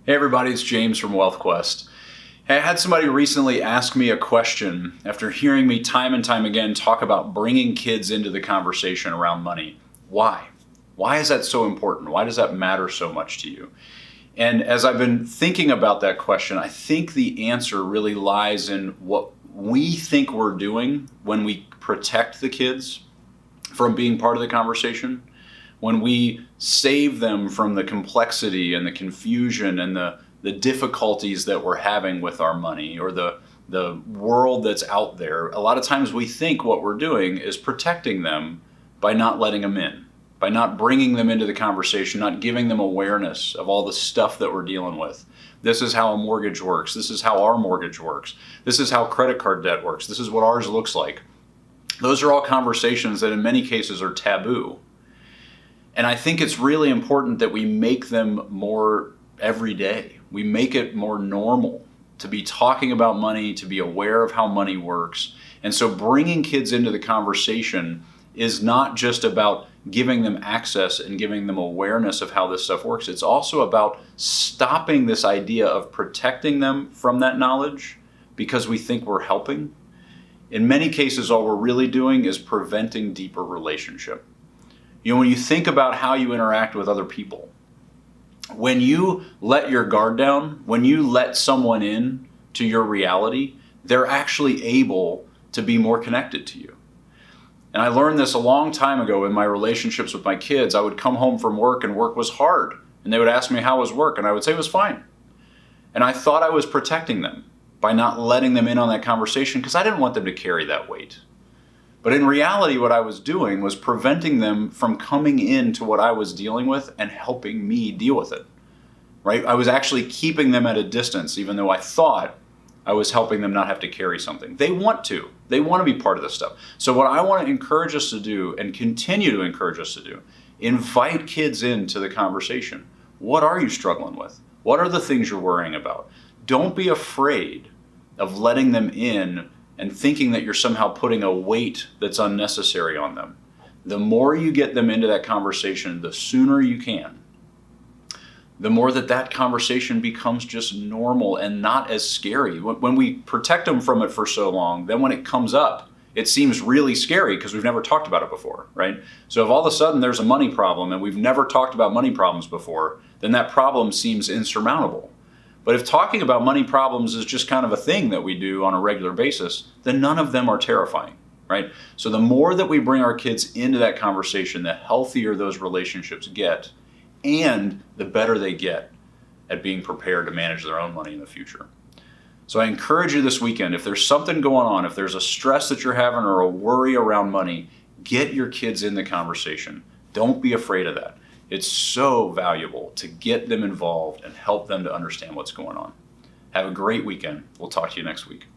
Hey everybody, it's James from Wealthquest. Hey, I had somebody recently ask me a question after hearing me time and time again talk about bringing kids into the conversation around money. Why? Why is that so important? Why does that matter so much to you? And as I've been thinking about that question, I think the answer really lies in what we think we're doing when we protect the kids from being part of the conversation, when we save them from the complexity and the confusion and the difficulties that we're having with our money or the world that's out there. A lot of times we think what we're doing is protecting them by not letting them in, by not bringing them into the conversation, not giving them awareness of all the stuff that we're dealing with. This is how a mortgage works. This is how our mortgage works. This is how credit card debt works. This is what ours looks like. Those are all conversations that in many cases are taboo. And I think it's really important that we make them more everyday. We make it more normal to be talking about money, to be aware of how money works. And so bringing kids into the conversation is not just about giving them access and giving them awareness of how this stuff works. It's also about stopping this idea of protecting them from that knowledge because we think we're helping. In many cases, all we're really doing is preventing deeper relationship. You know, when you think about how you interact with other people, when you let your guard down, when you let someone in to your reality, they're actually able to be more connected to you. And I learned this a long time ago in my relationships with my kids. I would come home from work and work was hard. And they would ask me how was work and I would say it was fine. And I thought I was protecting them by not letting them in on that conversation because I didn't want them to carry that weight. But in reality, what I was doing was preventing them from coming into what I was dealing with and helping me deal with it, right? I was actually keeping them at a distance, even though I thought I was helping them not have to carry something. They want to be part of this stuff. So what I want to encourage us to do and continue to encourage us to do, invite kids into the conversation. What are you struggling with? What are the things you're worrying about? Don't be afraid of letting them in and thinking that you're somehow putting a weight that's unnecessary on them. The more you get them into that conversation, the sooner you can, the more that conversation becomes just normal and not as scary. When we protect them from it for so long, then when it comes up, it seems really scary because we've never talked about it before, right? So if all of a sudden there's a money problem and we've never talked about money problems before, then that problem seems insurmountable. But if talking about money problems is just kind of a thing that we do on a regular basis, then none of them are terrifying, right? So the more that we bring our kids into that conversation, the healthier those relationships get, and the better they get at being prepared to manage their own money in the future. So I encourage you this weekend, if there's something going on, if there's a stress that you're having or a worry around money, get your kids in the conversation. Don't be afraid of that. It's so valuable to get them involved and help them to understand what's going on. Have a great weekend. We'll talk to you next week.